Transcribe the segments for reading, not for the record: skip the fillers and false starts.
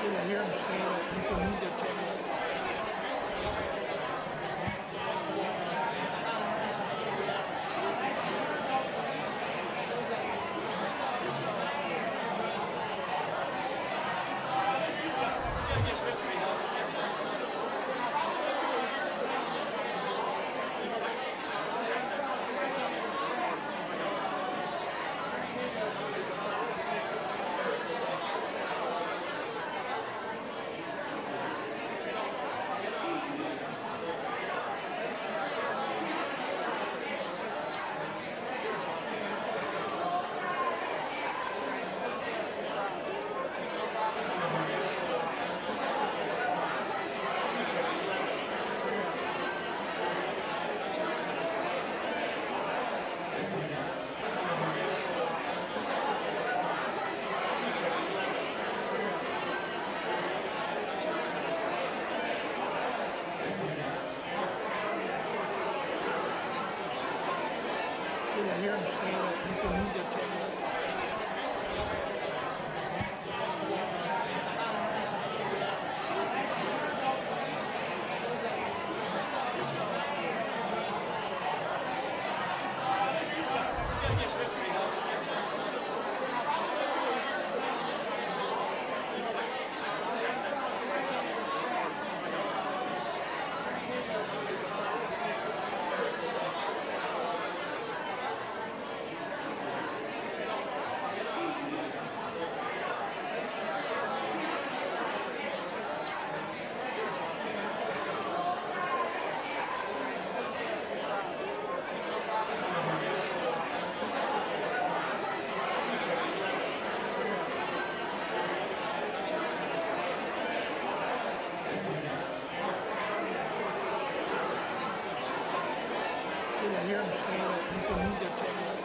I hear him saying that he's going to need to check it. I hear him saying that he's going to need to check it. I hear him saying that he's going to need to check it.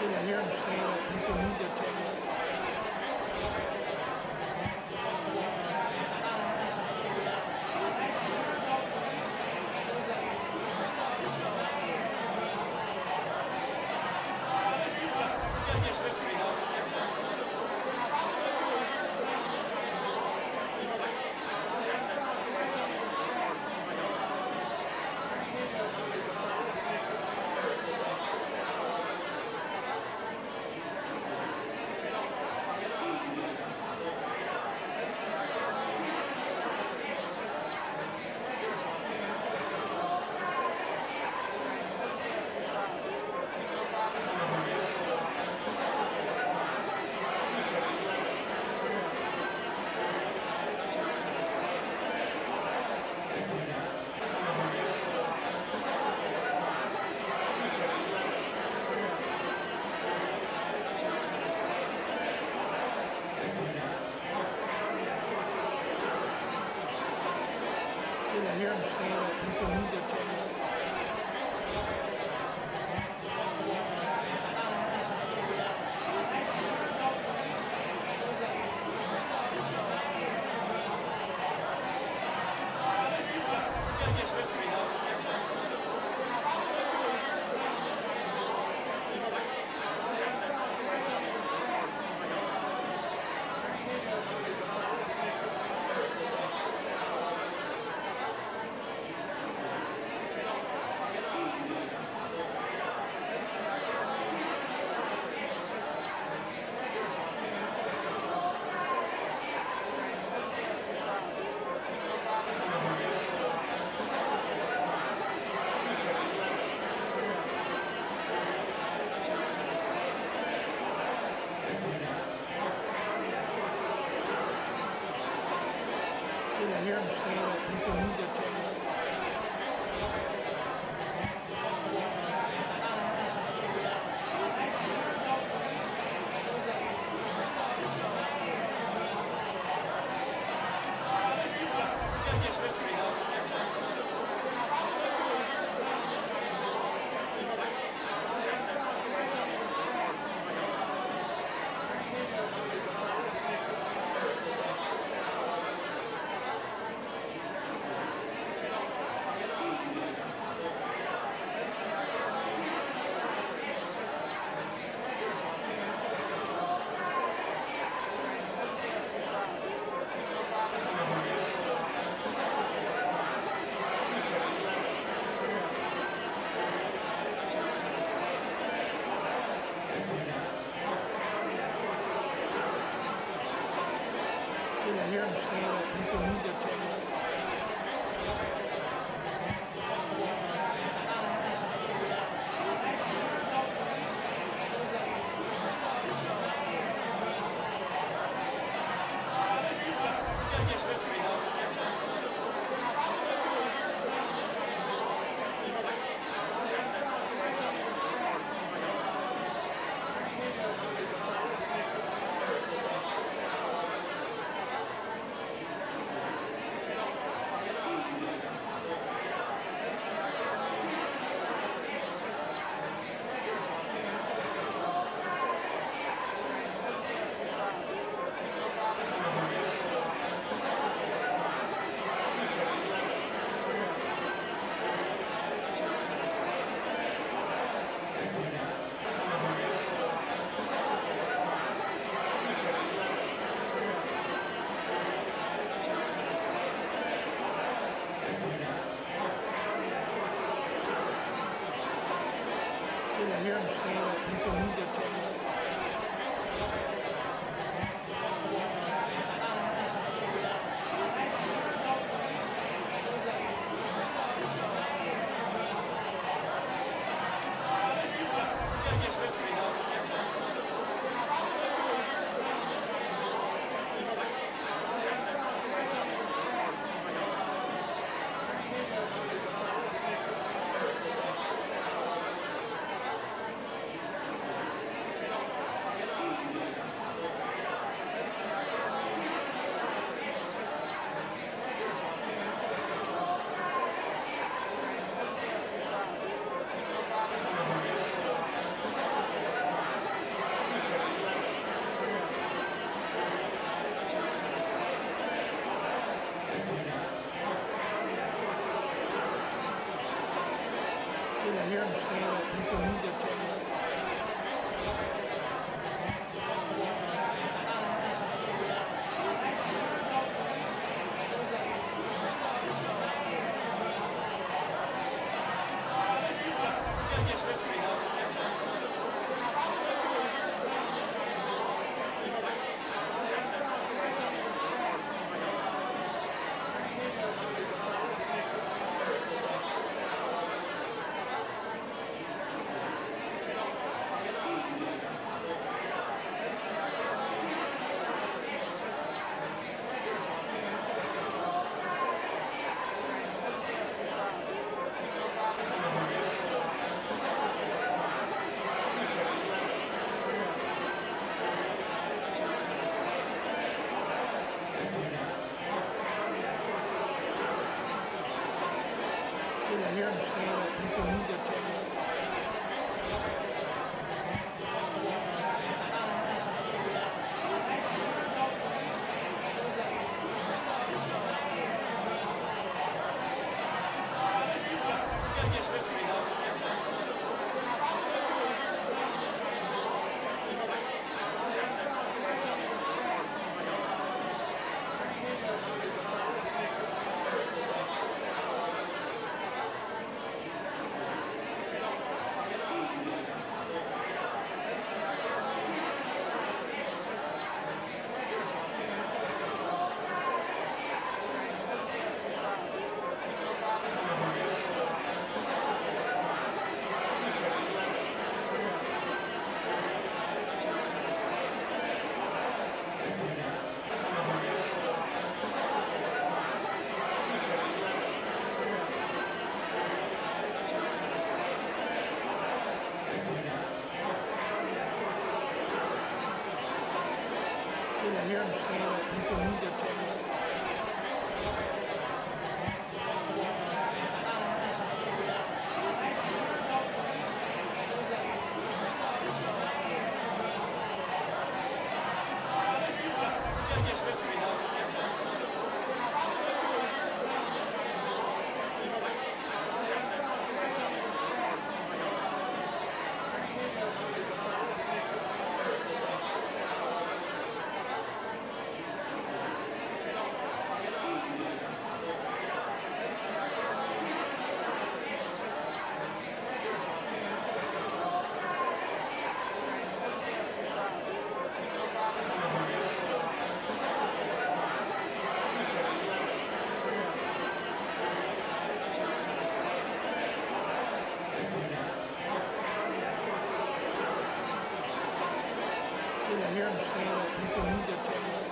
I hear him saying that he's going to need to check it. I hear him saying that he's going to need to check it. Did I hear him say that he's a media channel? Did I hear him say that he's a media channel? Did I hear him say that he's a media channel? Did I hear him say that he's a media channel? Did I hear him say that he's a media channel? hear him say that you should need to check it out.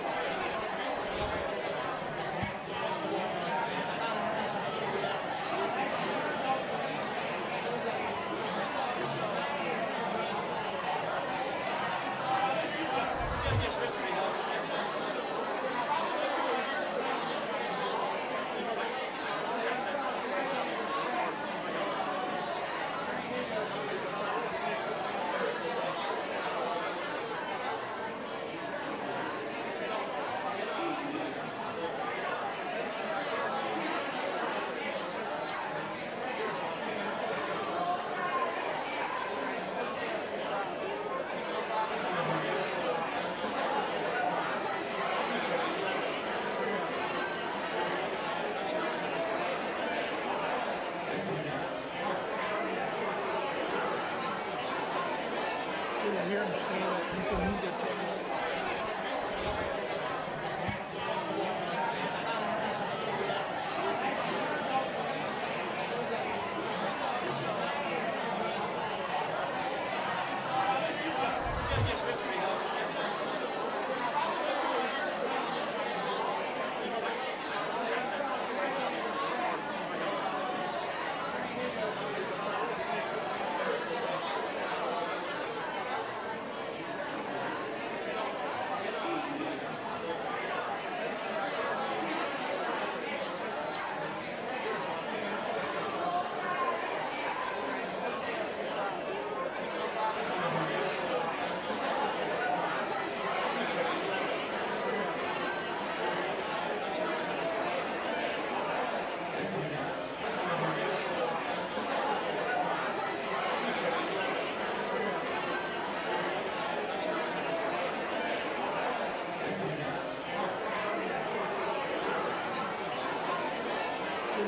I hear him say that you should need to check it out.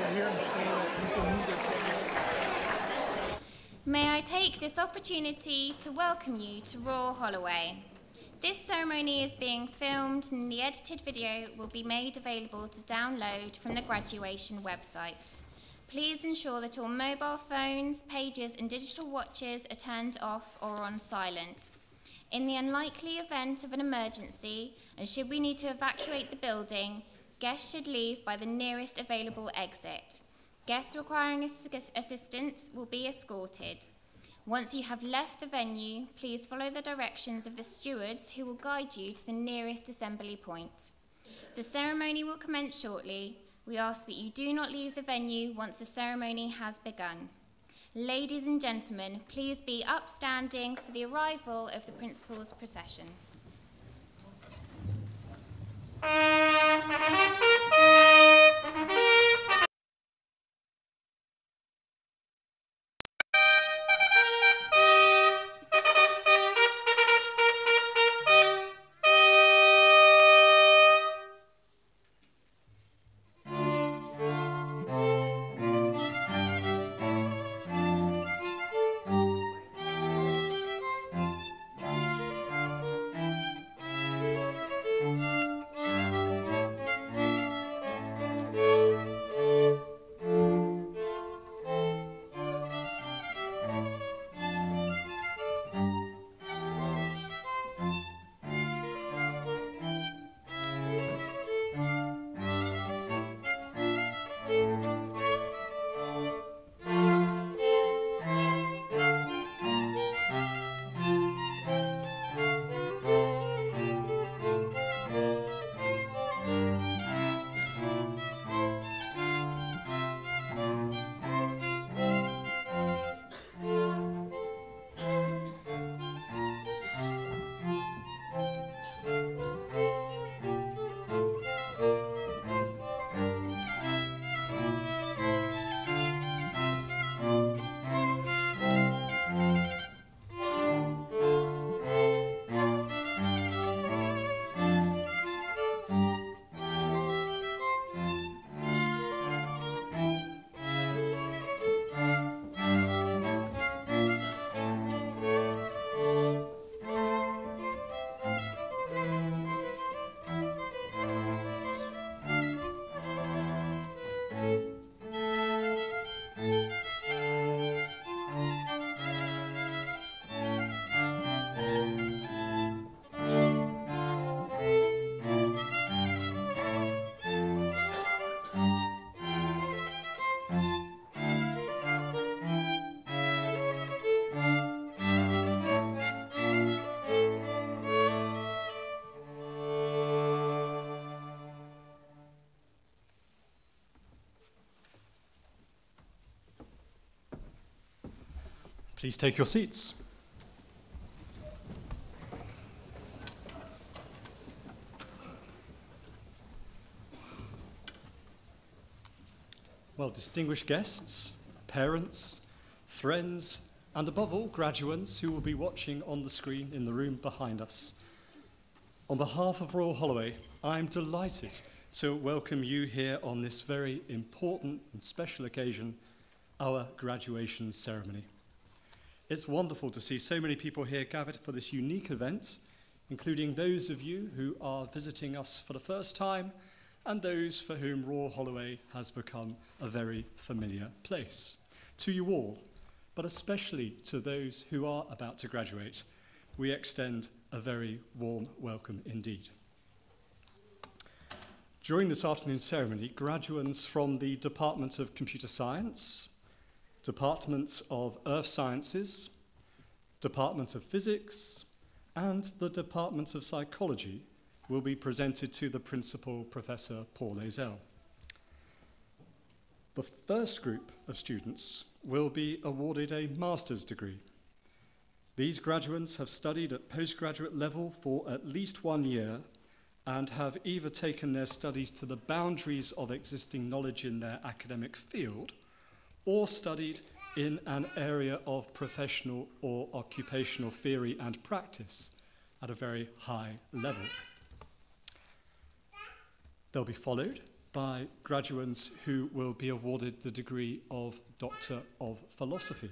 I hear him say that you should need to check it out. May I take this opportunity to welcome you to Royal Holloway. This ceremony is being filmed and the edited video will be made available to download from the graduation website. Please ensure that all mobile phones, pages and digital watches are turned off or on silent. In the unlikely event of an emergency, and should we need to evacuate the building, guests should leave by the nearest available exit. Guests requiring assistance will be escorted. Once you have left the venue, please follow the directions of the stewards who will guide you to the nearest assembly point. The ceremony will commence shortly. We ask that you do not leave the venue once the ceremony has begun. Ladies and gentlemen, please be upstanding for the arrival of the principal's procession. Please take your seats. Well, distinguished guests, parents, friends, and above all, graduates who will be watching on the screen in the room behind us. On behalf of Royal Holloway, I'm delighted to welcome you here on this very important and special occasion, our graduation ceremony. It's wonderful to see so many people here gathered for this unique event, including those of you who are visiting us for the first time and those for whom Royal Holloway has become a very familiar place. To you all, but especially to those who are about to graduate, we extend a very warm welcome indeed. During this afternoon's ceremony, graduates from the Department of Computer Science, Departments of Earth Sciences, Department of Physics, and the Department of Psychology will be presented to the Principal, Professor Paul Ezell. The first group of students will be awarded a master's degree. These graduates have studied at postgraduate level for at least 1 year and have either taken their studies to the boundaries of existing knowledge in their academic field or studied in an area of professional or occupational theory and practice at a very high level. They'll be followed by graduates who will be awarded the degree of Doctor of Philosophy.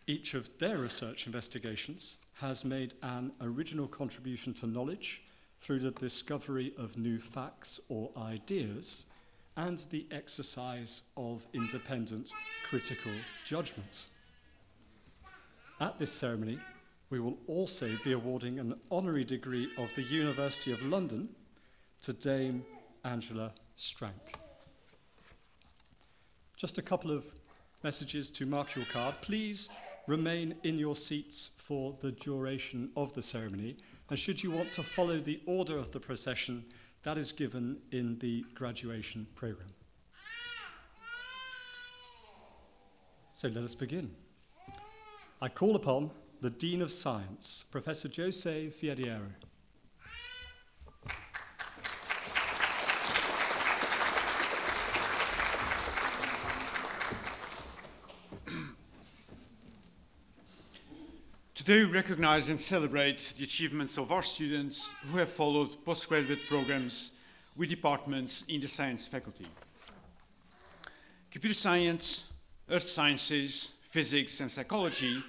Each of their research investigations has made an original contribution to knowledge through the discovery of new facts or ideas and the exercise of independent critical judgment. At this ceremony, we will also be awarding an honorary degree of the University of London to Dame Angela Strank. Just a couple of messages to mark your card. Please remain in your seats for the duration of the ceremony, and should you want to follow the order of the procession, that is given in the graduation program. So let us begin. I call upon the Dean of Science, Professor Jose Fiadiero. Today we recognize and celebrate the achievements of our students who have followed postgraduate programs with departments in the science faculty. Computer science, earth sciences, physics and psychology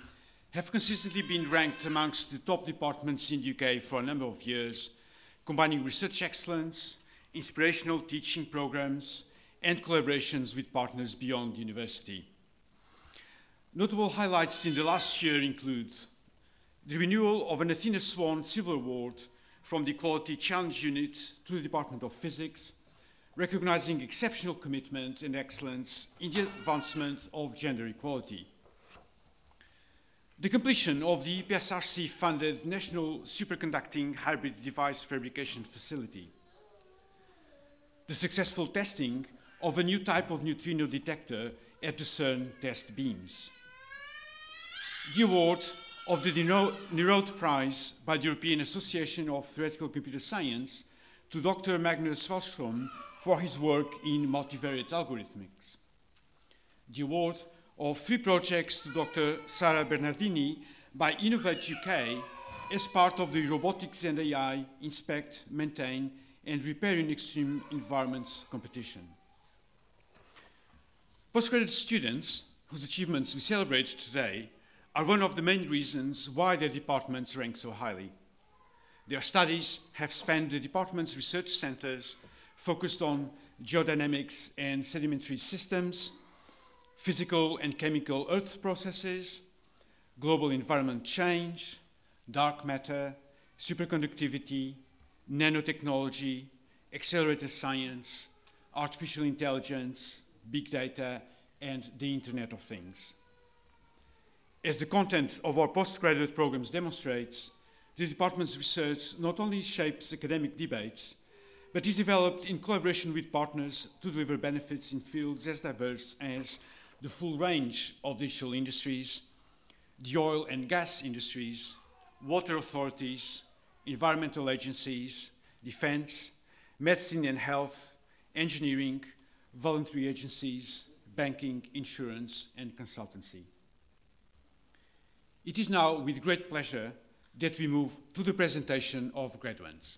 have consistently been ranked amongst the top departments in the UK for a number of years, combining research excellence, inspirational teaching programs and collaborations with partners beyond the university. Notable highlights in the last year include the renewal of an Athena Swan Silver Award from the Quality Challenge Unit to the Department of Physics, recognizing exceptional commitment and excellence in the advancement of gender equality. The completion of the EPSRC-funded National Superconducting Hybrid Device Fabrication Facility. The successful testing of a new type of neutrino detector at the CERN test beams. The award of the Neroth Prize by the European Association of Theoretical Computer Science to Dr. Magnus Wallström for his work in multivariate algorithmics. The award of 3 projects to Dr. Sara Bernardini by Innovate UK as part of the Robotics and AI Inspect, Maintain and Repair in Extreme Environments competition. Postgraduate students, whose achievements we celebrate today, are one of the main reasons why their departments rank so highly. Their studies have spanned the department's research centers focused on geodynamics and sedimentary systems, physical and chemical earth processes, global environment change, dark matter, superconductivity, nanotechnology, accelerated science, artificial intelligence, big data, and the Internet of Things. As the content of our postgraduate programs demonstrates, the department's research not only shapes academic debates, but is developed in collaboration with partners to deliver benefits in fields as diverse as the full range of digital industries, the oil and gas industries, water authorities, environmental agencies, defense, medicine and health, engineering, voluntary agencies, banking, insurance, and consultancy. It is now with great pleasure that we move to the presentation of graduates.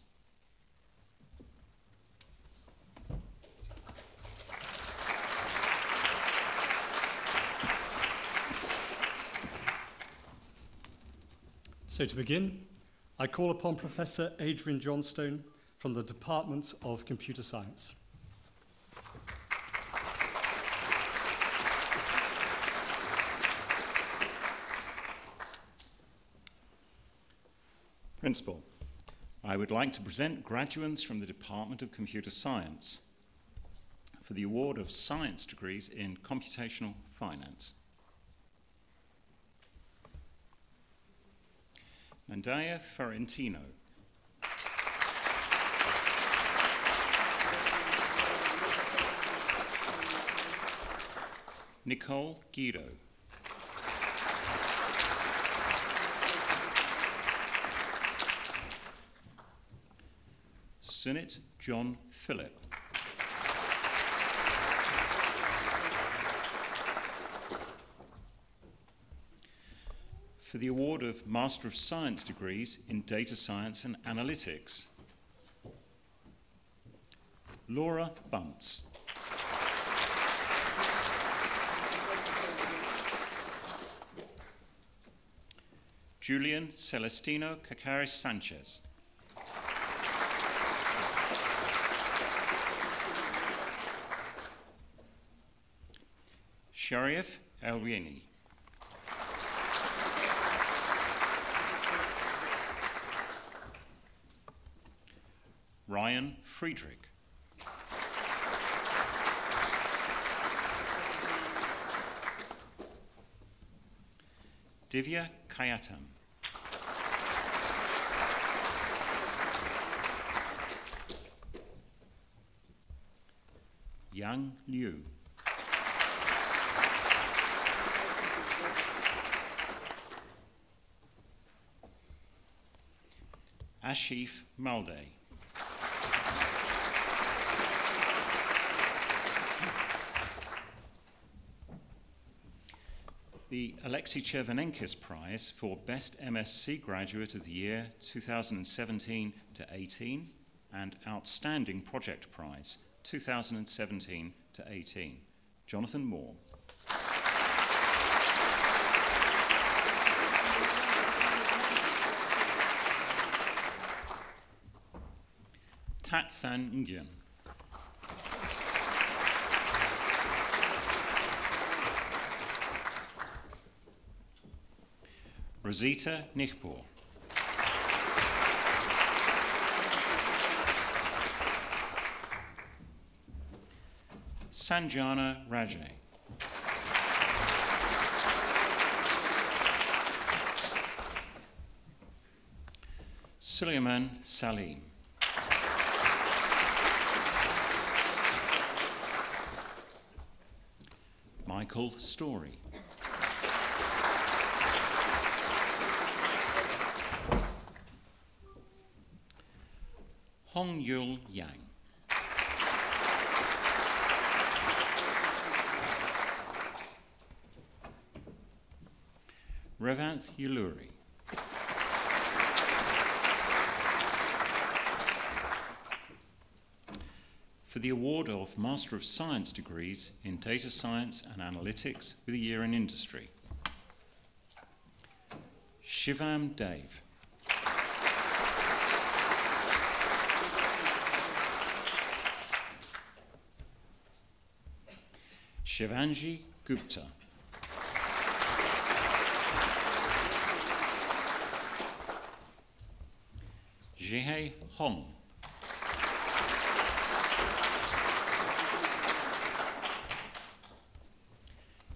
So to begin, I call upon Professor Adrian Johnstone from the Department of Computer Science. Principal, I would like to present graduates from the Department of Computer Science for the award of science degrees in computational finance. Mandaya Ferentino. Nicole Guido. Sunit John Phillip. For the award of Master of Science degrees in Data Science and Analytics. Laura Bunce. Julian Celestino Cacares Sanchez. Sharif Elwieni. Ryan Friedrich. Divya Kayatam. Yang Liu. Ashif Malde. The Alexei Chervonenkis Prize for Best MSc Graduate of the Year 2017-18 and Outstanding Project Prize 2017-18. Jonathan Moore. Tat Than Nguyen. Rosita Nichpour. Sanjana Rajay. Suleiman Salim. Michael Story. Hong Yul Yang. Revanth Yuluri. For the award of Master of Science degrees in Data Science and Analytics with a year in industry. Shivam Dave. Shivanji Gupta. Jihei Hong.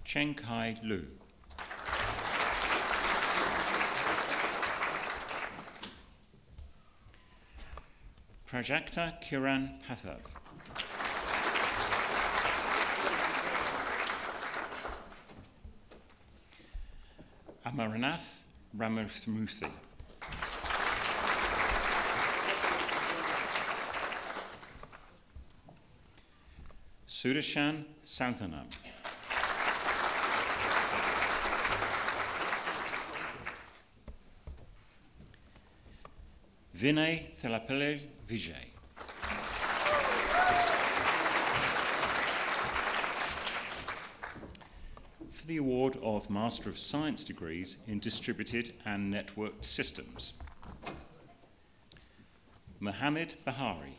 Chen Kai Lu. Prajakta Kiran Pathav. Amarnath Ramathamurthy. Sudashan Santhanam. Vinay Thelapillai Vijay. For the award of Master of Science degrees in Distributed and Networked Systems, Mohammed Bahari.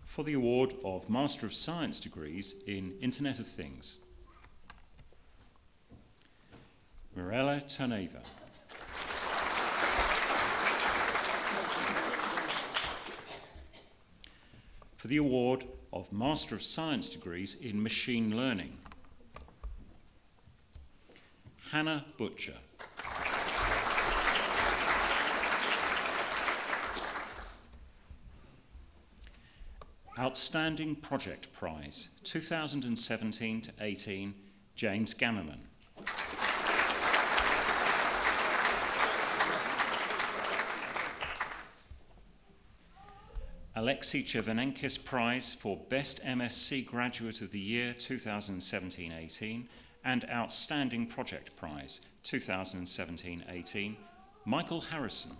For the award of Master of Science degrees in Internet of Things, Mirella Turneva. For the award of Master of Science degrees in Machine Learning, Hannah Butcher. Outstanding Project Prize, 2017-18, James Gammerman. Alexei Chevenenkis Prize for Best MSc Graduate of the Year 2017-18 and Outstanding Project Prize 2017-18, Michael Harrison.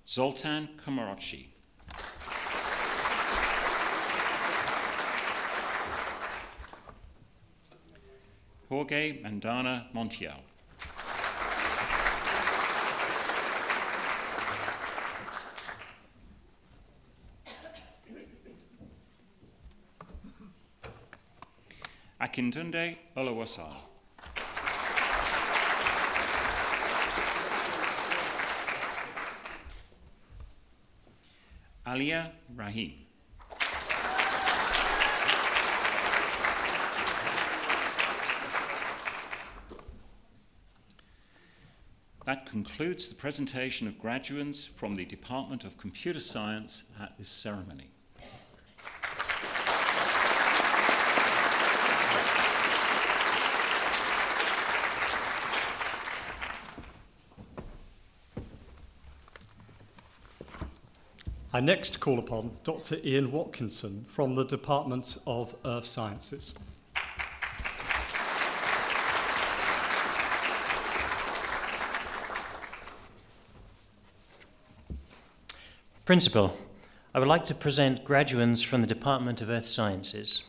Zoltan Komorochi. Jorge Mandana Montiel. Akintunde Olawasal. Alia Rahim. That concludes the presentation of graduates from the Department of Computer Science at this ceremony. I next call upon Dr. Ian Watkinson from the Department of Earth Sciences. Principal, I would like to present graduates from the Department of Earth Sciences.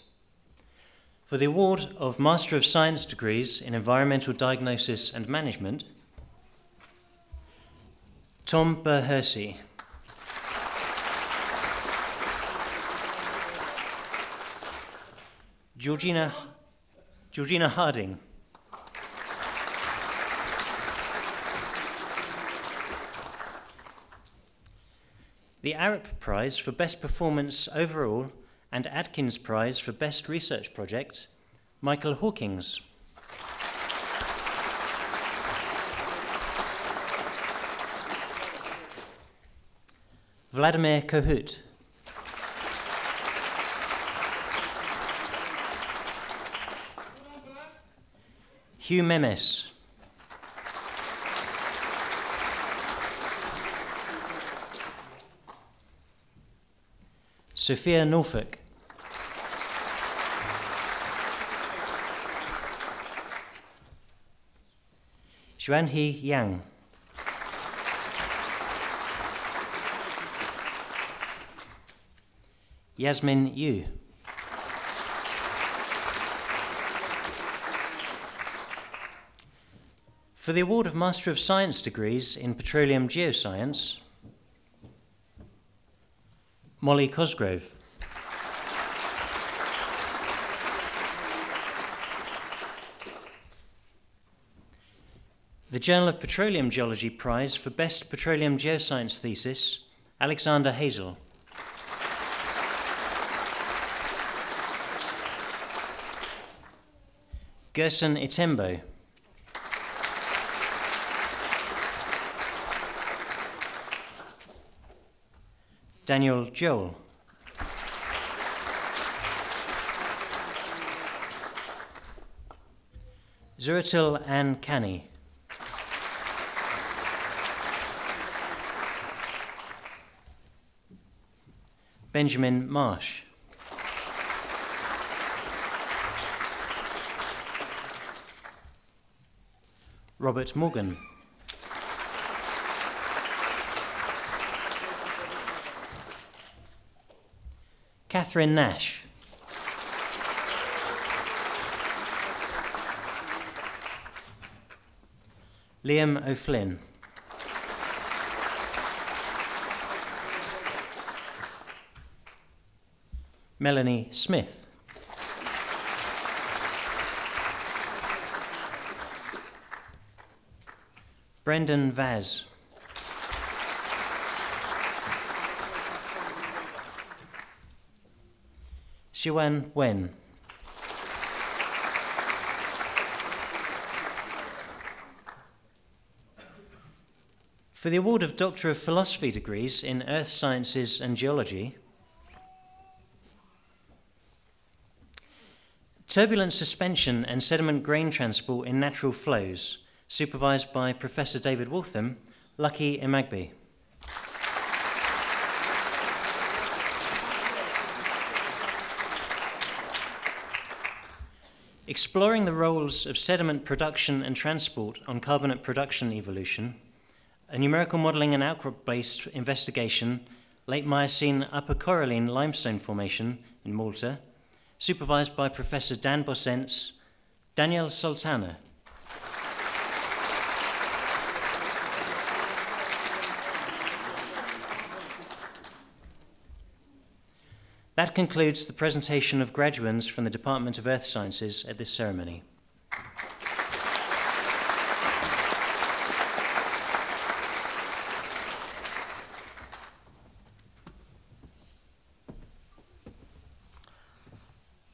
For the award of Master of Science degrees in Environmental Diagnosis and Management, Tom Burhersey. Georgina Harding. The Arup Prize for Best Performance Overall and Adkins Prize for Best Research Project, Michael Hawkins. Vladimir Kohut. Hugh Memes. Sophia Norfolk. Xuanhe Yang. Yasmin Yu. For the award of Master of Science degrees in Petroleum Geoscience, Molly Cosgrove. The Journal of Petroleum Geology Prize for Best Petroleum Geoscience Thesis, Alexander Hazel. Gerson Itembo. Daniel Joel. Zuratil Ann Canny. Benjamin Marsh. Robert Morgan. Catherine Nash. Liam O'Flynn. Melanie Smith. Brendan Vaz. Xiwan Wen. For the award of Doctor of Philosophy degrees in Earth Sciences and Geology, turbulent suspension and sediment grain transport in natural flows, supervised by Professor David Waltham, Lucky Imagby. Exploring the roles of sediment production and transport on carbonate production evolution, a numerical modelling and outcrop-based investigation, late Miocene Upper Coralline limestone formation in Malta, supervised by Professor Dan Bosents, Daniel Sultana. That concludes the presentation of graduands from the Department of Earth Sciences at this ceremony.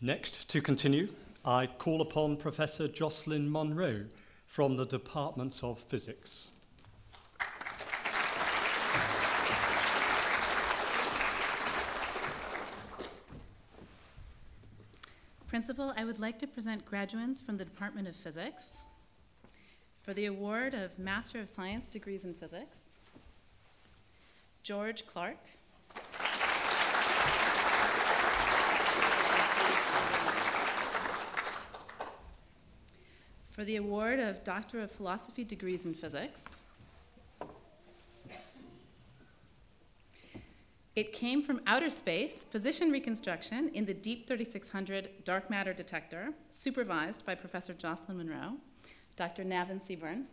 Next, to continue, I call upon Professor Jocelyn Monroe from the Department of Physics. Principal, I would like to present graduands from the Department of Physics for the award of Master of Science degrees in Physics. George Clark. For the award of Doctor of Philosophy degrees in Physics. It came from outer space, position reconstruction in the Deep 3600 dark matter detector, supervised by Professor Jocelyn Monroe, Dr. Navin Seaburn.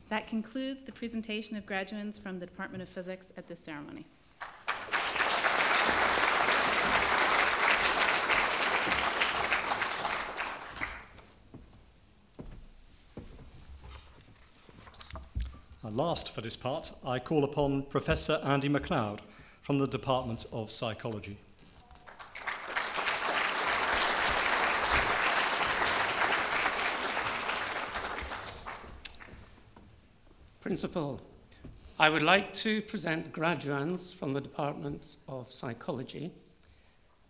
That concludes the presentation of graduands from the Department of Physics at this ceremony. Last for this part, I call upon Professor Andy MacLeod from the Department of Psychology. Principal, I would like to present graduands from the Department of Psychology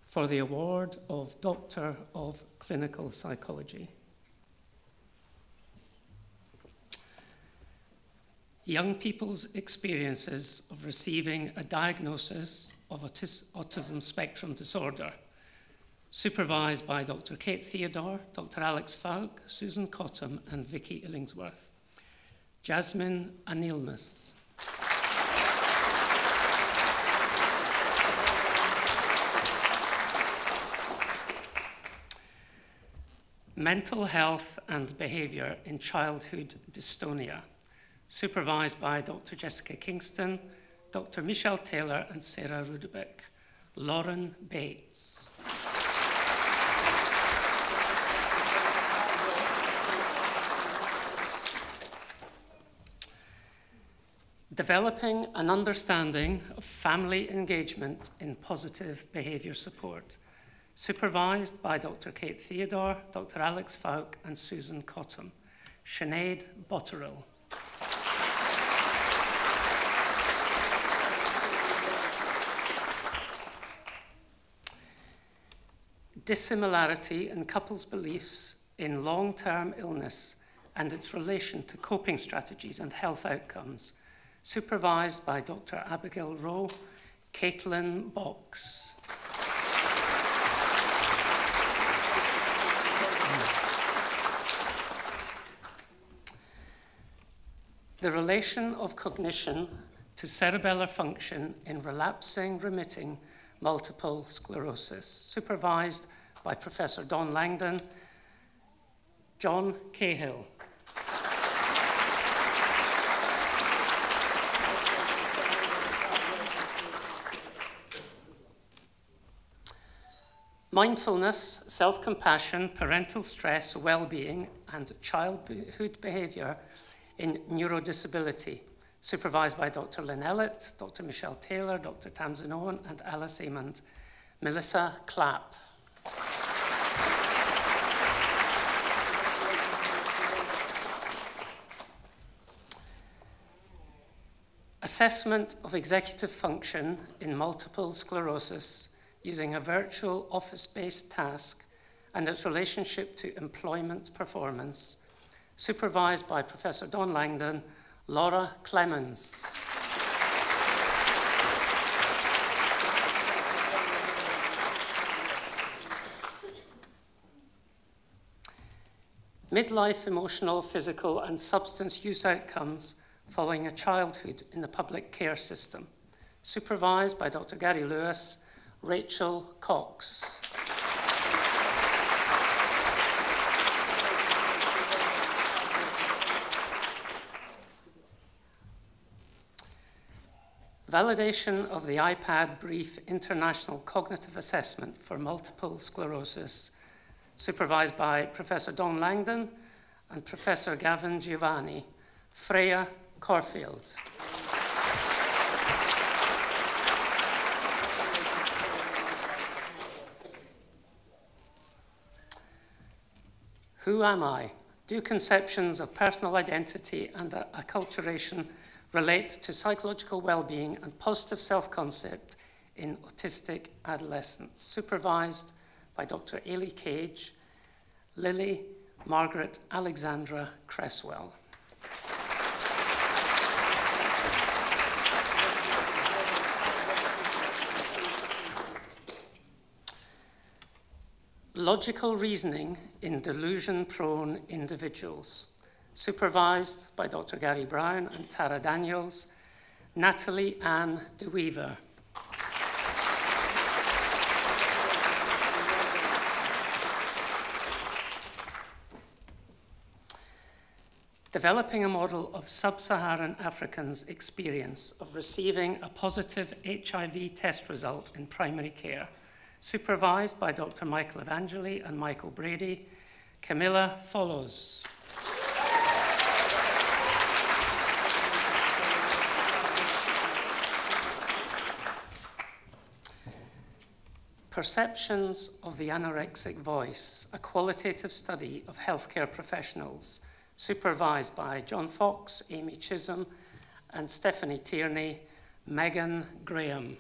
for the award of Doctor of Clinical Psychology. Young people's experiences of receiving a diagnosis of autism spectrum disorder, supervised by Dr. Kate Theodore, Dr. Alex Falk, Susan Cottam, and Vicky Illingsworth. Jasmine Anilmus. Mental health and behaviour in childhood dystonia, supervised by Dr. Jessica Kingston, Dr. Michelle Taylor, and Sarah Rudebeck. Lauren Bates. Developing an understanding of family engagement in positive behaviour support, supervised by Dr. Kate Theodore, Dr. Alex Falk, and Susan Cottam. Sinead Botterill. Dissimilarity in couples' beliefs in long-term illness and its relation to coping strategies and health outcomes, supervised by Dr. Abigail Rowe, Caitlin Box. The relation of cognition to cerebellar function in relapsing, remitting multiple sclerosis, supervised by Professor Don Langdon, John Cahill. Mindfulness, self-compassion, parental stress, well-being, and childhood behaviour in neurodisability, supervised by Dr. Lynn Ellett, Dr. Michelle Taylor, Dr. Tamsin Owen, and Alice Amond. Melissa Clapp. Assessment of executive function in multiple sclerosis using a virtual office-based task and its relationship to employment performance, supervised by Professor Don Langdon, Laura Clemens. Midlife emotional, physical, and substance use outcomes following a childhood in the public care system, supervised by Dr. Gary Lewis, Rachel Cox. Validation of the iPad Brief International Cognitive Assessment for Multiple Sclerosis, supervised by Professor Don Langdon and Professor Gavin Giovanni, Freya Corfield. Who am I? Do conceptions of personal identity and acculturation relate to psychological well-being and positive self-concept in autistic adolescents? Supervised by Dr. Ailey Cage, Lily Margaret Alexandra Cresswell. Logical reasoning in delusion-prone individuals, supervised by Dr. Gary Brown and Tara Daniels, Natalie Ann DeWeaver. Developing a model of sub-Saharan Africans' experience of receiving a positive HIV test result in primary care, supervised by Dr. Michael Evangeli and Michael Brady. Camilla follows. Perceptions of the Anorexic Voice, a qualitative study of healthcare professionals, supervised by John Fox, Amy Chisholm, and Stephanie Tierney, Megan Graham.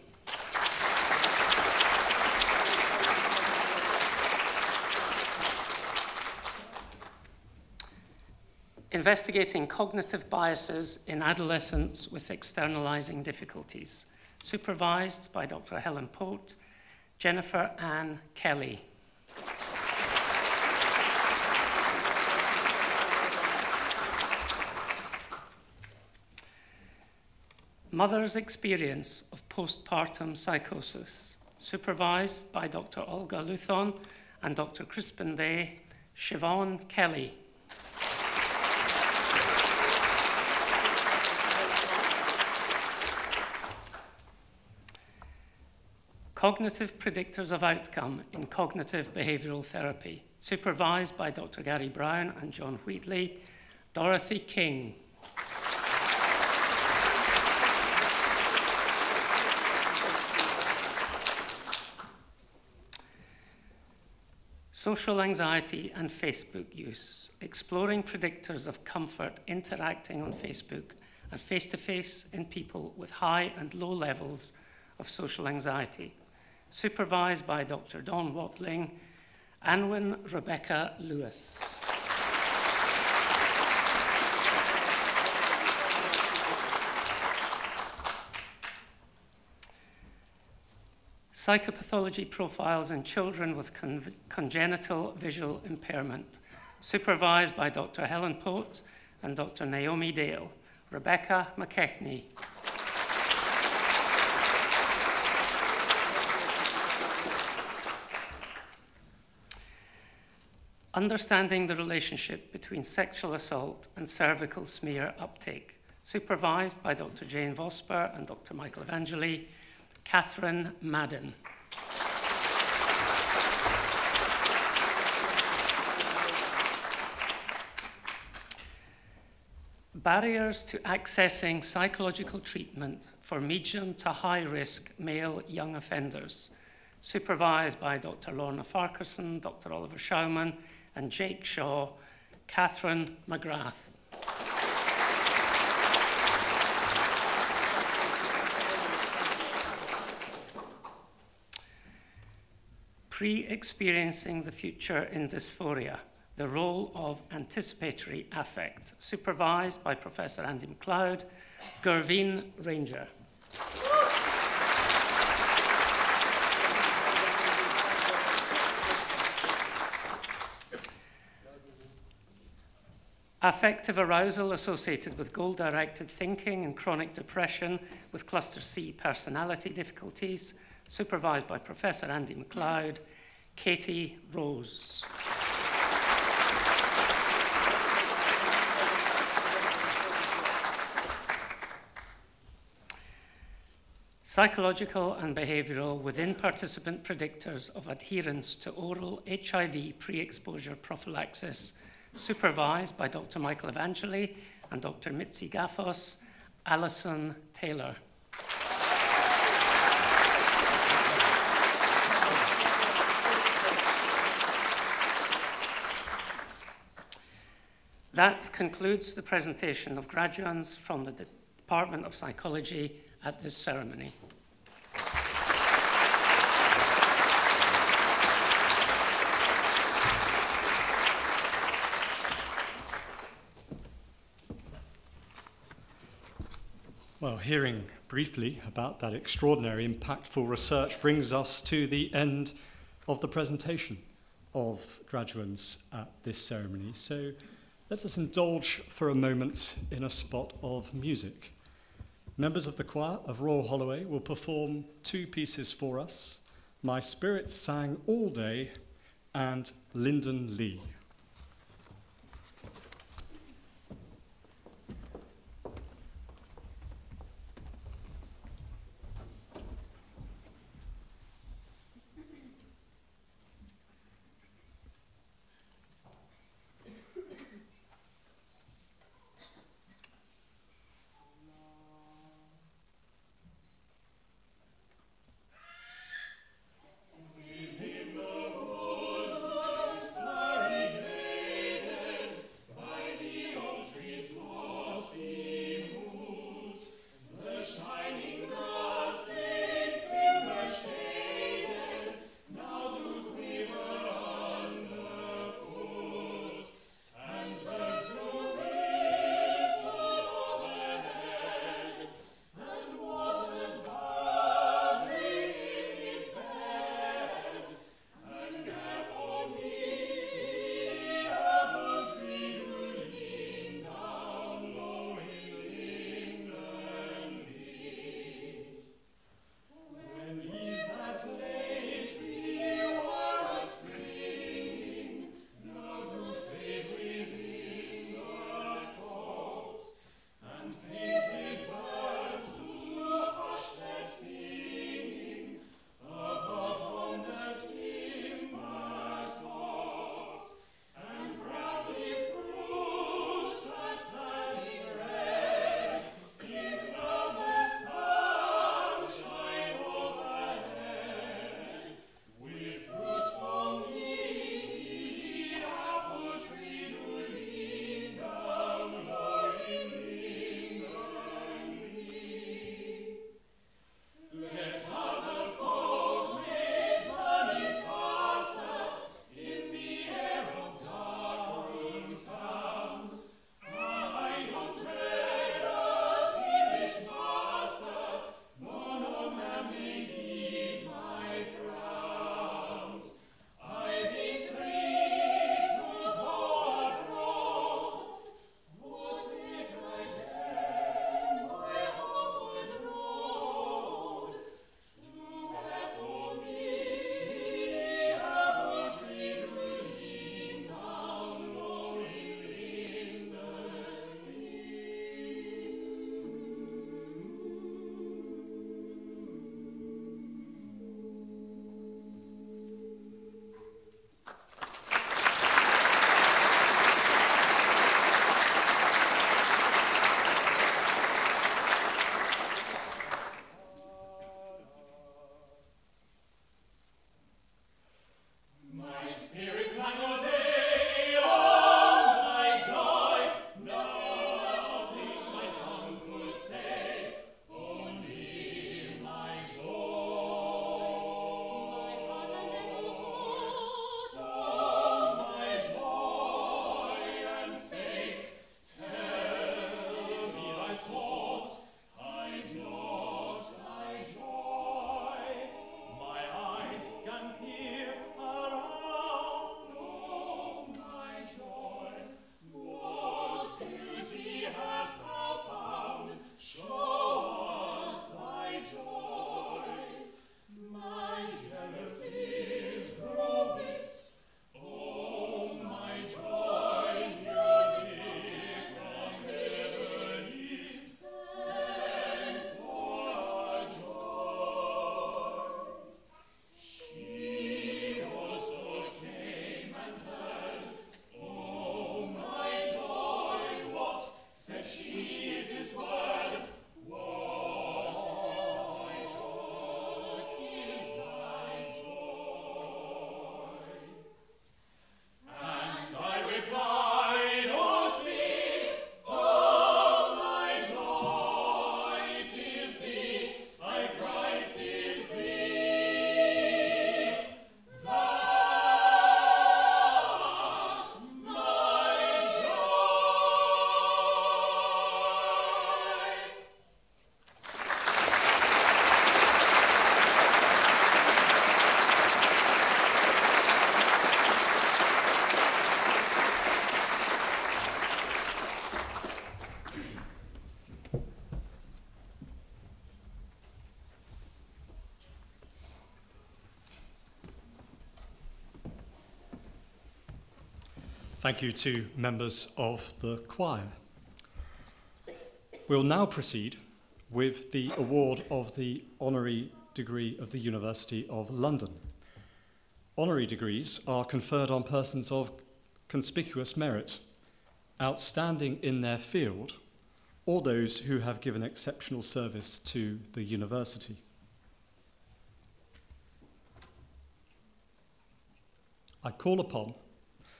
Investigating cognitive biases in adolescents with externalizing difficulties, supervised by Dr. Helen Pote, Jennifer Ann Kelly. Mother's experience of postpartum psychosis, supervised by Dr. Olga Luthon and Dr. Crispin Day, Siobhan Kelly. Cognitive predictors of outcome in cognitive behavioral therapy, supervised by Dr. Gary Brown and John Wheatley, Dorothy King. Social anxiety and Facebook use, exploring predictors of comfort interacting on Facebook and face-to-face in people with high and low levels of social anxiety, supervised by Dr. Dawn Watling, Anwen Rebecca Lewis. Psychopathology profiles in children with congenital visual impairment, supervised by Dr. Helen Pote and Dr. Naomi Dale. Rebecca McKechnie. Understanding the relationship between sexual assault and cervical smear uptake, supervised by Dr. Jane Vosper and Dr. Michael Evangeli. Catherine Madden. Barriers to accessing psychological treatment for medium to high-risk male young offenders, supervised by Dr. Lorna Farquharson, Dr. Oliver Schauman, and Jake Shaw. Catherine McGrath. Pre-experiencing the future in dysphoria, the role of anticipatory affect, supervised by Professor Andy MacLeod. Gervine Ranger. Affective arousal associated with goal-directed thinking and chronic depression with cluster C personality difficulties, supervised by Professor Andy MacLeod. Katie Rose. Psychological and behavioural within participant predictors of adherence to oral HIV pre-exposure prophylaxis, supervised by Dr. Michael Evangeli and Dr. Mitzi Gaffos. Alison Taylor. That concludes the presentation of graduands from the Department of Psychology at this ceremony. Well, hearing briefly about that extraordinary, impactful research brings us to the end of the presentation of graduands at this ceremony. So let us indulge for a moment in a spot of music. Members of the choir of Royal Holloway will perform two pieces for us, My Spirit Sang All Day and Lyndon Lee. Within the wood lies flurried Thank you to members of the choir. We'll now proceed with the award of the honorary degree of the University of London. Honorary degrees are conferred on persons of conspicuous merit, outstanding in their field, or those who have given exceptional service to the university. I call upon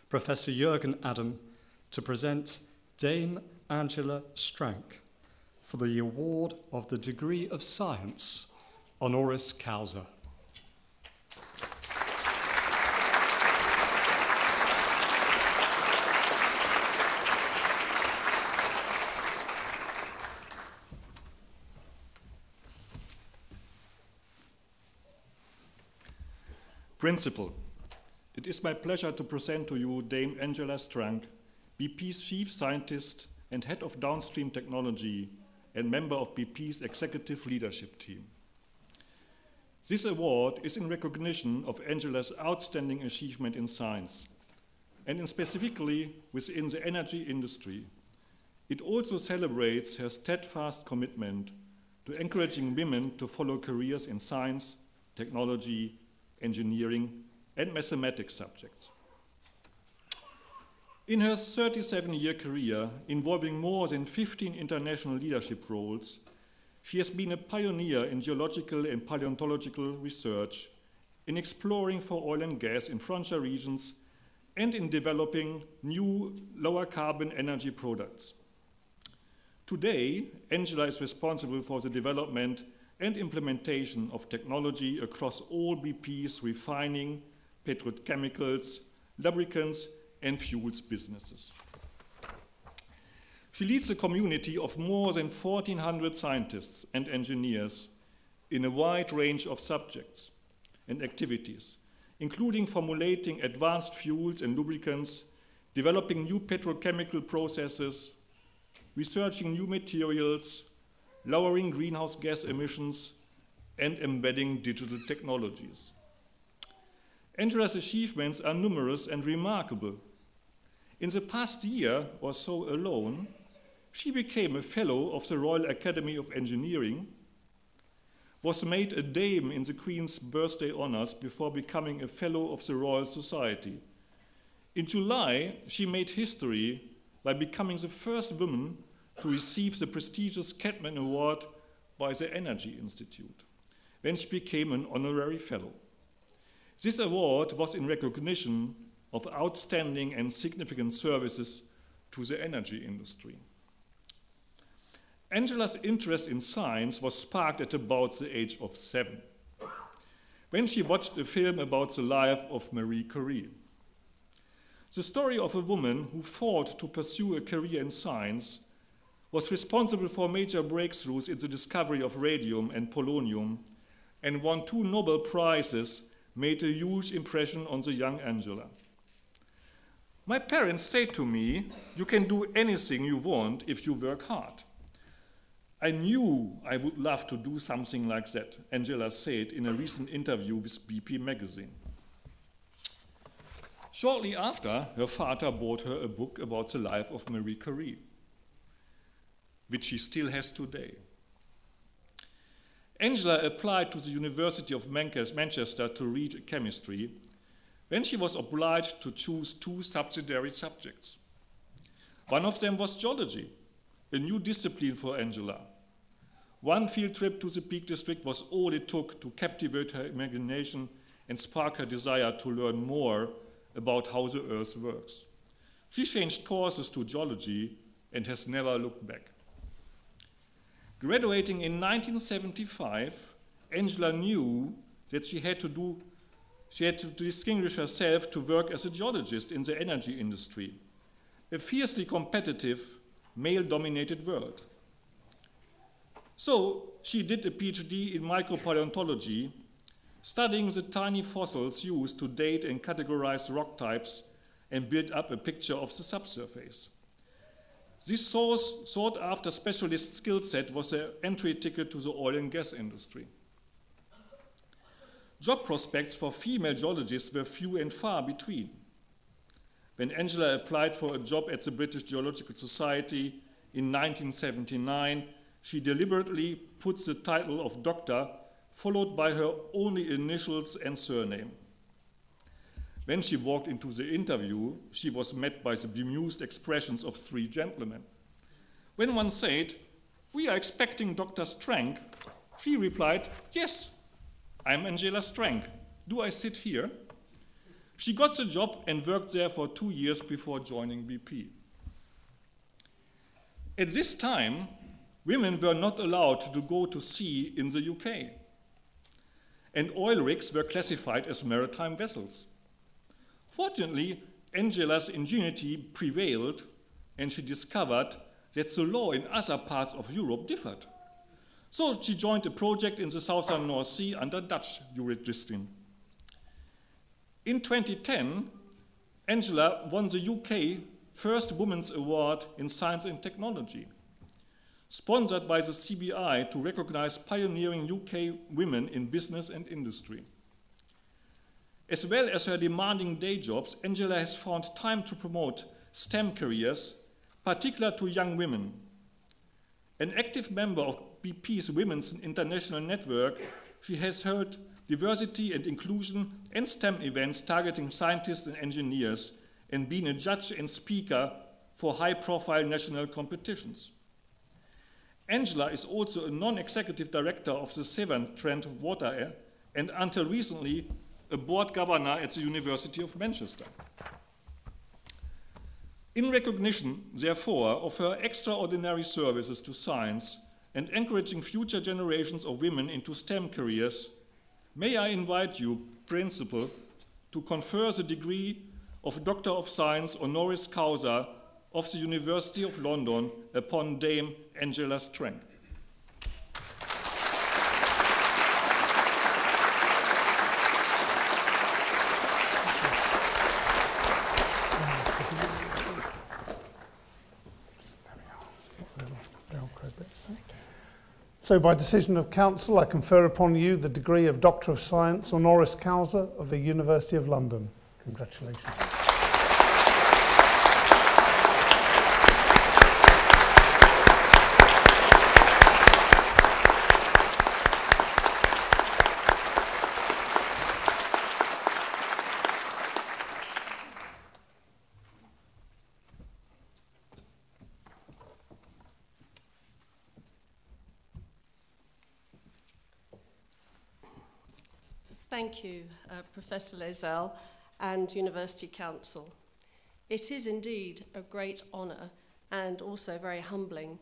Professor Jürgen Adam to present Dame Angela Strank for the award of the degree of science, honoris causa. Principal, it is my pleasure to present to you Dame Angela Strank, BP's Chief Scientist and Head of Downstream Technology and member of BP's Executive Leadership Team. This award is in recognition of Angela's outstanding achievement in science, and specifically within the energy industry. It also celebrates her steadfast commitment to encouraging women to follow careers in science, technology, engineering, and mathematics subjects. In her 37-year career, involving more than 15 international leadership roles, she has been a pioneer in geological and paleontological research, in exploring for oil and gas in frontier regions, and in developing new lower carbon energy products. Today, Angela is responsible for the development and implementation of technology across all BP's refining, petrochemicals, lubricants, and fuels businesses. She leads a community of more than 1,400 scientists and engineers in a wide range of subjects and activities, including formulating advanced fuels and lubricants, developing new petrochemical processes, researching new materials, lowering greenhouse gas emissions, and embedding digital technologies. Angela's achievements are numerous and remarkable. In the past year or so alone, she became a Fellow of the Royal Academy of Engineering, was made a Dame in the Queen's Birthday Honours before becoming a Fellow of the Royal Society. In July, she made history by becoming the first woman to receive the prestigious Cadman Award by the Energy Institute, when she became an honorary fellow. This award was in recognition of outstanding and significant services to the energy industry. Angela's interest in science was sparked at about the age of 7, when she watched a film about the life of Marie Curie. The story of a woman who fought to pursue a career in science, was responsible for major breakthroughs in the discovery of radium and polonium, and won 2 Nobel Prizes, made a huge impression on the young Angela. My parents say to me, "You can do anything you want if you work hard." I knew I would love to do something like that, Angela said in a recent interview with BP magazine. Shortly after, her father bought her a book about the life of Marie Curie, which she still has today. Angela applied to the University of Manchester to read chemistry, when she was obliged to choose 2 subsidiary subjects. One of them was geology, a new discipline for Angela. One field trip to the Peak District was all it took to captivate her imagination and spark her desire to learn more about how the Earth works. She changed courses to geology and has never looked back. Graduating in 1975, Angela knew that she had to distinguish herself to work as a geologist in the energy industry, a fiercely competitive, male-dominated world. So she did a PhD in micropaleontology, studying the tiny fossils used to date and categorize rock types and build up a picture of the subsurface. This sought-after specialist skill set was her entry ticket to the oil and gas industry. Job prospects for female geologists were few and far between. when Angela applied for a job at the British Geological Society in 1979, she deliberately put the title of doctor followed by her only initials and surname. When she walked into the interview, she was met by the bemused expressions of three gentlemen. When one said, "We are expecting Dr. Strank," she replied, "Yes, I'm Angela Strank. Do I sit here?" She got the job and worked there for 2 years before joining BP. At this time, women were not allowed to go to sea in the UK, and oil rigs were classified as maritime vessels. Fortunately, Angela's ingenuity prevailed, and she discovered that the law in other parts of Europe differed. So she joined a project in the southern North Sea under Dutch jurisdiction. In 2010, Angela won the UK First Women's Award in Science and Technology, sponsored by the CBI to recognize pioneering UK women in business and industry. As well as her demanding day jobs, Angela has found time to promote STEM careers, particularly to young women. An active member of BP's Women's International Network, she has held diversity and inclusion and STEM events targeting scientists and engineers, and been a judge and speaker for high-profile national competitions. Angela is also a non-executive director of the Severn Trent Water and until recently a board governor at the University of Manchester. In recognition, therefore, of her extraordinary services to science and encouraging future generations of women into STEM careers, may I invite you, Principal, to confer the degree of Doctor of Science honoris causa of the University of London upon Dame Angela Strank. So by decision of Council, I confer upon you the degree of Doctor of Science honoris causa of the University of London. Congratulations. Thank you, Professor Loisel and University Council. It is indeed a great honour and also very humbling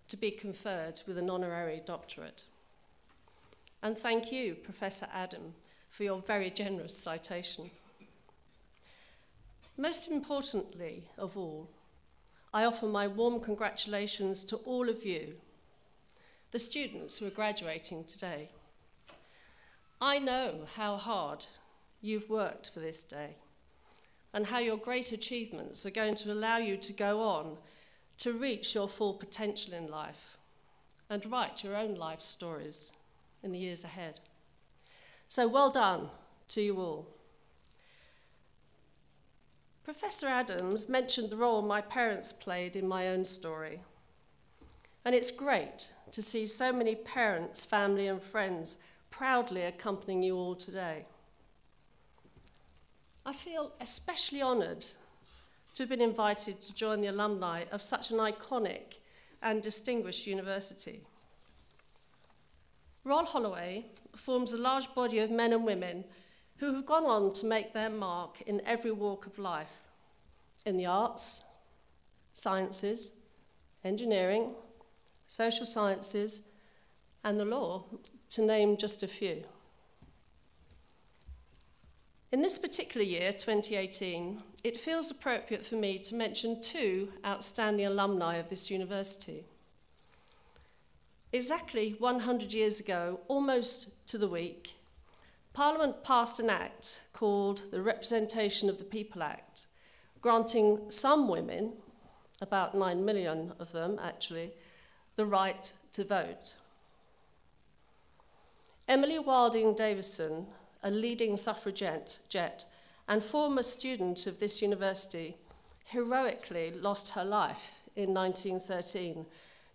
to be conferred with an honorary doctorate. And thank you, Professor Adam, for your very generous citation. Most importantly of all, I offer my warm congratulations to all of you, the students who are graduating today. I know how hard you've worked for this day and how your great achievements are going to allow you to go on to reach your full potential in life and write your own life stories in the years ahead. So well done to you all. Professor Adams mentioned the role my parents played in my own story. And it's great to see so many parents, family and friends proudly accompanying you all today. I feel especially honoured to have been invited to join the alumni of such an iconic and distinguished university. Royal Holloway forms a large body of men and women who have gone on to make their mark in every walk of life, in the arts, sciences, engineering, social sciences, and the law, to name just a few. In this particular year, 2018, it feels appropriate for me to mention two outstanding alumni of this university. Exactly 100 years ago, almost to the week, Parliament passed an act called the Representation of the People Act, granting some women, about 9 million of them actually, the right to vote. Emily Wilding Davison, a leading suffragette and former student of this university, heroically lost her life in 1913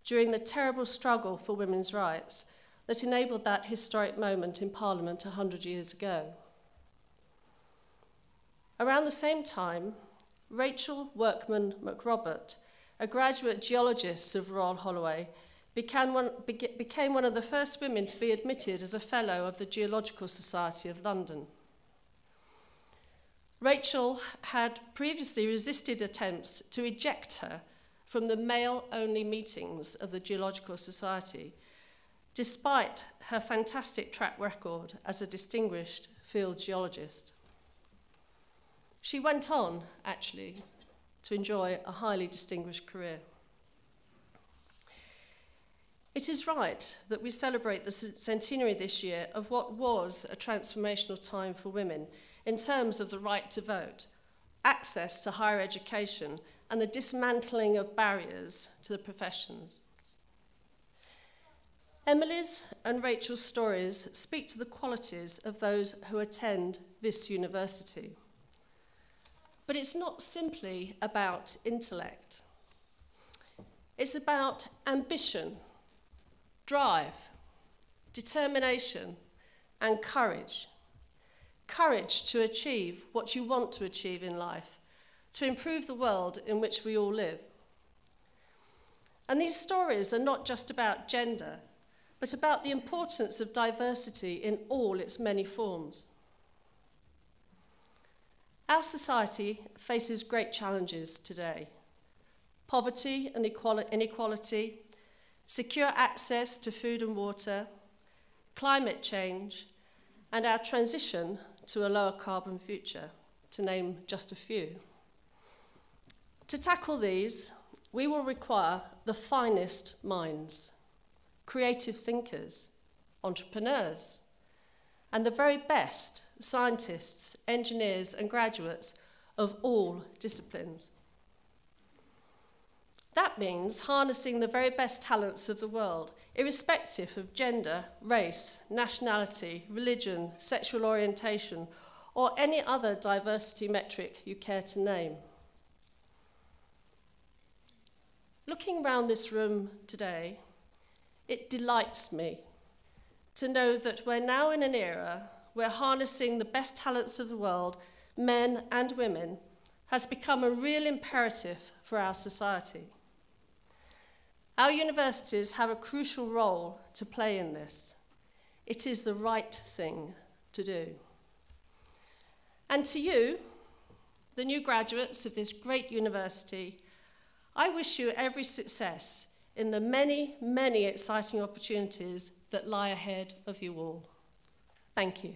during the terrible struggle for women's rights that enabled that historic moment in Parliament 100 years ago. Around the same time, Rachel Workman McRobert, a graduate geologist of Royal Holloway, became one of the first women to be admitted as a Fellow of the Geological Society of London. Rachel had previously resisted attempts to eject her from the male-only meetings of the Geological Society, despite her fantastic track record as a distinguished field geologist. She went on, actually, to enjoy a highly distinguished career. It is right that we celebrate the centenary this year of what was a transformational time for women in terms of the right to vote, access to higher education, and the dismantling of barriers to the professions. Emily's and Rachel's stories speak to the qualities of those who attend this university. But it's not simply about intellect. It's about ambition, drive, determination, and courage. Courage to achieve what you want to achieve in life, to improve the world in which we all live. And these stories are not just about gender, but about the importance of diversity in all its many forms. Our society faces great challenges today: poverty and inequality, secure access to food and water, climate change, and our transition to a lower carbon future, to name just a few. To tackle these, we will require the finest minds, creative thinkers, entrepreneurs, and the very best scientists, engineers, and graduates of all disciplines. That means harnessing the very best talents of the world, irrespective of gender, race, nationality, religion, sexual orientation, or any other diversity metric you care to name. Looking around this room today, it delights me to know that we're now in an era where harnessing the best talents of the world, men and women, has become a real imperative for our society. Our universities have a crucial role to play in this. It is the right thing to do. And to you, the new graduates of this great university, I wish you every success in the many, many exciting opportunities that lie ahead of you all. Thank you.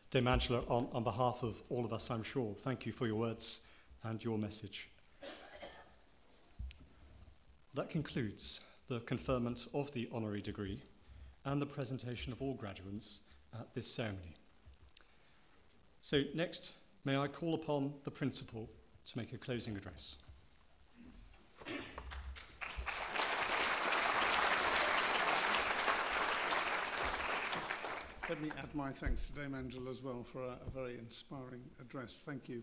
Dame Angela, on behalf of all of us, I'm sure, thank you for your words and your message. That concludes the conferment of the honorary degree and the presentation of all graduates at this ceremony. So next, may I call upon the principal to make a closing address. Let me add my thanks to Dame Angela as well for a very inspiring address. Thank you.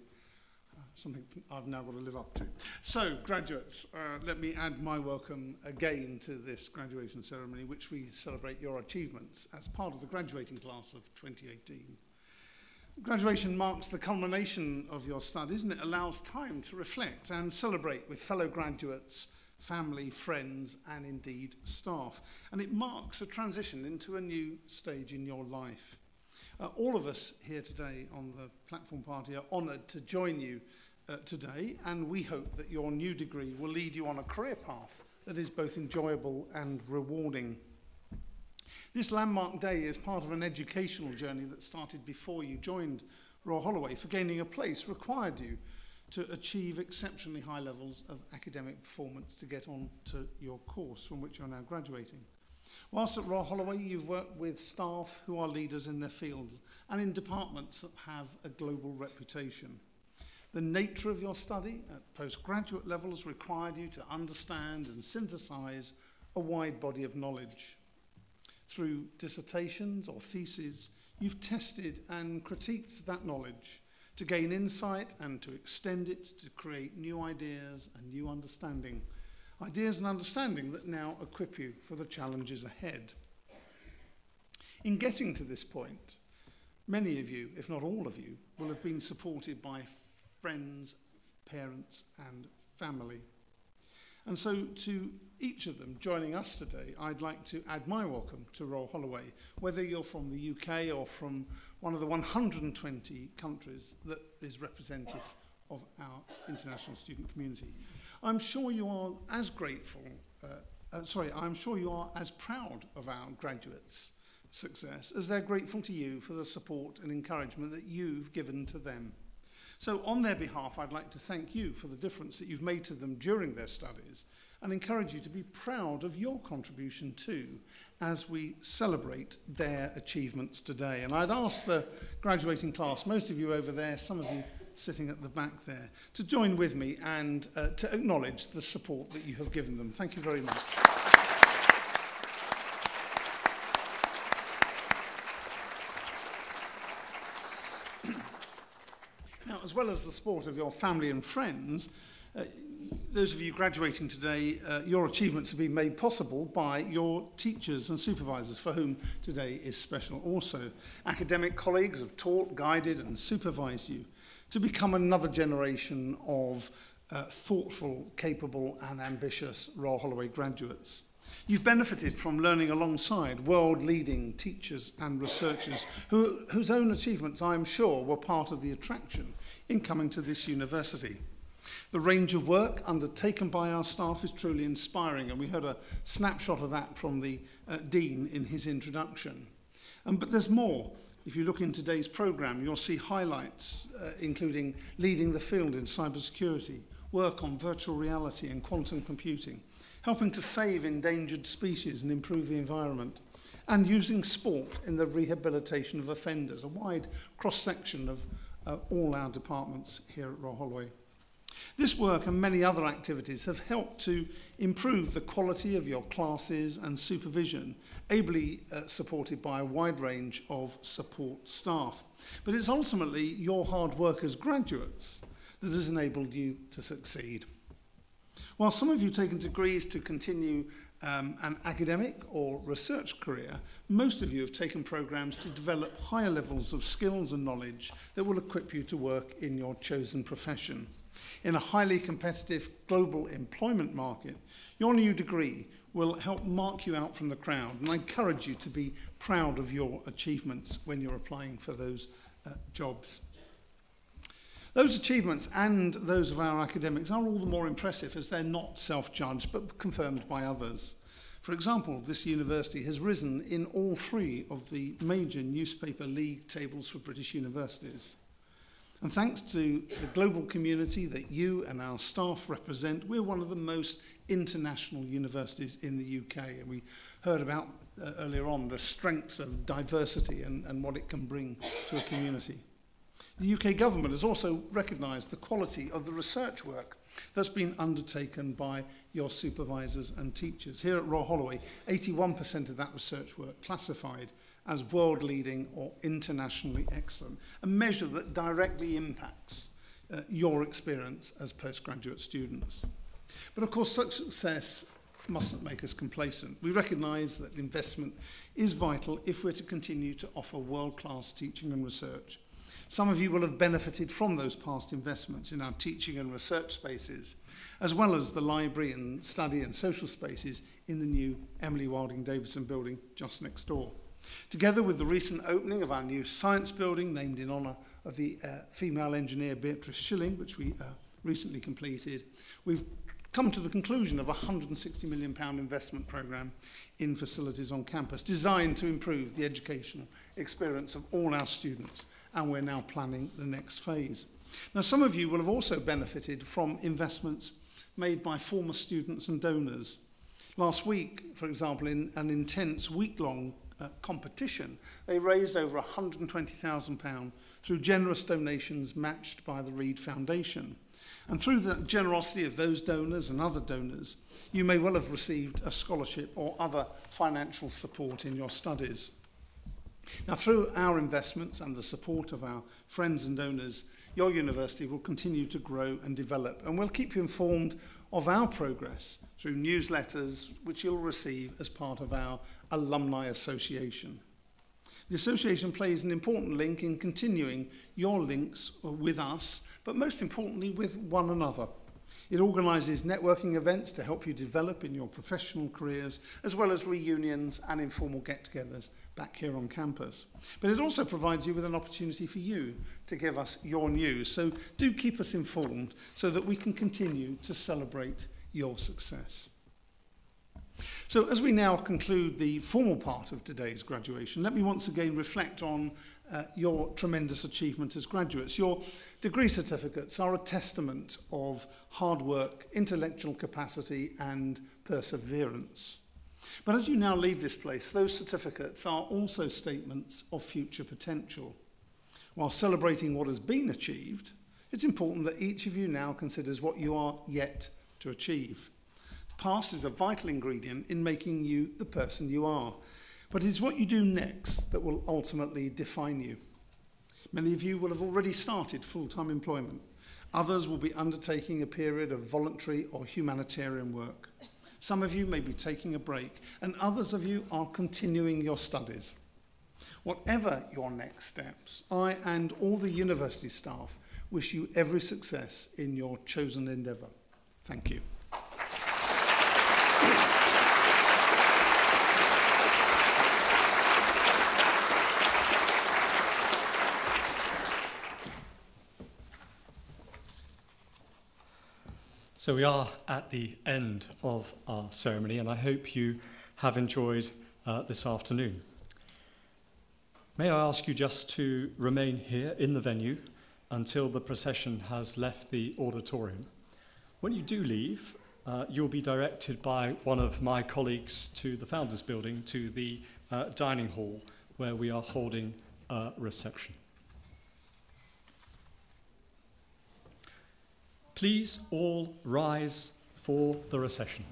Something I've now got to live up to. So, graduates, let me add my welcome again to this graduation ceremony, which we celebrate your achievements as part of the graduating class of 2018. Graduation marks the culmination of your studies, and it allows time to reflect and celebrate with fellow graduates, family, friends, and indeed staff. And it marks a transition into a new stage in your life. All of us here today on the platform party are honoured to join you today, and we hope that your new degree will lead you on a career path that is both enjoyable and rewarding. This landmark day is part of an educational journey that started before you joined Royal Holloway. For gaining a place required you to achieve exceptionally high levels of academic performance to get on to your course from which you're now graduating. Whilst at Royal Holloway, you've worked with staff who are leaders in their fields and in departments that have a global reputation. The nature of your study at postgraduate level has required you to understand and synthesize a wide body of knowledge. Through dissertations or theses, you've tested and critiqued that knowledge to gain insight and to extend it to create new ideas and new understanding. Ideas and understanding that now equip you for the challenges ahead. In getting to this point, many of you, if not all of you, will have been supported by friends, parents, and family. And so to each of them joining us today, I'd like to add my welcome to Royal Holloway, whether you're from the UK or from one of the 120 countries that is representative of our international student community. I'm sure you are as I'm sure you are as proud of our graduates' success as they're grateful to you for the support and encouragement that you've given to them. So on their behalf, I'd like to thank you for the difference that you've made to them during their studies and encourage you to be proud of your contribution too as we celebrate their achievements today. And I'd ask the graduating class, most of you over there, some of you sitting at the back there, to join with me and to acknowledge the support that you have given them. Thank you very much. Now, as well as the support of your family and friends, those of you graduating today, your achievements have been made possible by your teachers and supervisors, for whom today is special also. Academic colleagues have taught, guided and supervised you to become another generation of thoughtful, capable and ambitious Royal Holloway graduates. You've benefited from learning alongside world-leading teachers and researchers whose own achievements, I'm sure, were part of the attraction in coming to this university. The range of work undertaken by our staff is truly inspiring, and we heard a snapshot of that from the Dean in his introduction. But there's more. If you look in today's programme, you'll see highlights, including leading the field in cybersecurity, work on virtual reality and quantum computing, helping to save endangered species and improve the environment, and using sport in the rehabilitation of offenders, a wide cross-section of all our departments here at Royal Holloway. This work and many other activities have helped to improve the quality of your classes and supervision, ably supported by a wide range of support staff. But it's ultimately your hard work as graduates that has enabled you to succeed. While some of you have taken degrees to continue an academic or research career, most of you have taken programs to develop higher levels of skills and knowledge that will equip you to work in your chosen profession. In a highly competitive global employment market, your new degree will help mark you out from the crowd, and I encourage you to be proud of your achievements when you're applying for those jobs. Those achievements and those of our academics are all the more impressive as they're not self-judged but confirmed by others. For example, this university has risen in all 3 of the major newspaper league tables for British universities. And thanks to the global community that you and our staff represent, we're one of the most international universities in the UK. And we heard about earlier on the strengths of diversity and what it can bring to a community. The UK government has also recognised the quality of the research work that's been undertaken by your supervisors and teachers. Here at Royal Holloway, 81% of that research work classified as world-leading or internationally excellent, a measure that directly impacts your experience as postgraduate students. But of course, such success mustn't make us complacent. We recognise that investment is vital if we're to continue to offer world-class teaching and research. Some of you will have benefited from those past investments in our teaching and research spaces, as well as the library and study and social spaces in the new Emily Wilding Davidson building just next door. Together with the recent opening of our new science building, named in honour of the female engineer Beatrice Schilling, which we recently completed, we've come to the conclusion of a £160 million investment programme in facilities on campus designed to improve the educational experience of all our students, and we're now planning the next phase. Now, some of you will have also benefited from investments made by former students and donors. Last week, for example, in an intense week-long competition, they raised over £120,000 through generous donations matched by the Reed Foundation. And through the generosity of those donors and other donors, you may well have received a scholarship or other financial support in your studies. Now, through our investments and the support of our friends and donors, your university will continue to grow and develop, and we'll keep you informed of our progress through newsletters which you'll receive as part of our Alumni Association. The association plays an important link in continuing your links with us, but most importantly with one another. It organises networking events to help you develop in your professional careers, as well as reunions and informal get-togethers back here on campus. But it also provides you with an opportunity for you to give us your news. So do keep us informed so that we can continue to celebrate your success. So as we now conclude the formal part of today's graduation, let me once again reflect on your tremendous achievement as graduates. Your degree certificates are a testament of hard work, intellectual capacity and perseverance. But as you now leave this place, those certificates are also statements of future potential. While celebrating what has been achieved, it's important that each of you now considers what you are yet to achieve. The past is a vital ingredient in making you the person you are, but it is what you do next that will ultimately define you. Many of you will have already started full-time employment. Others will be undertaking a period of voluntary or humanitarian work. Some of you may be taking a break, and others of you are continuing your studies. Whatever your next steps, I and all the university staff wish you every success in your chosen endeavour. Thank you. So we are at the end of our ceremony, and I hope you have enjoyed this afternoon. May I ask you just to remain here in the venue until the procession has left the auditorium. When you do leave, you'll be directed by one of my colleagues to the Founders Building, to the dining hall, where we are holding a reception. Please all rise for the recession.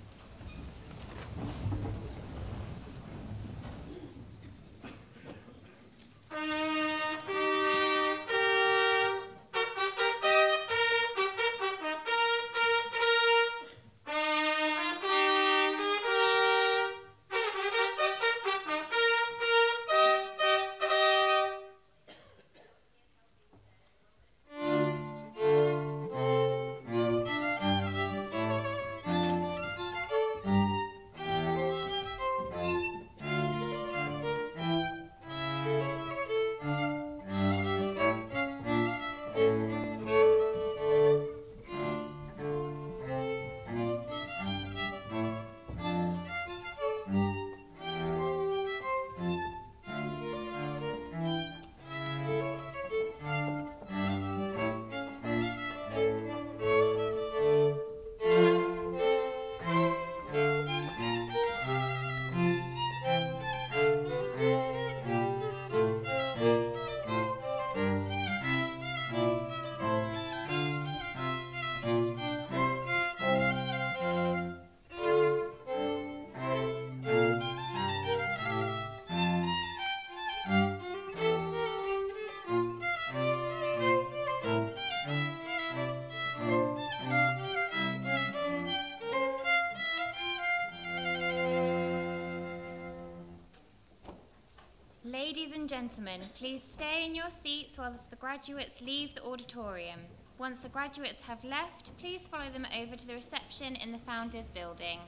Ladies and gentlemen, please stay in your seats whilst the graduates leave the auditorium. Once the graduates have left, please follow them over to the reception in the Founders Building.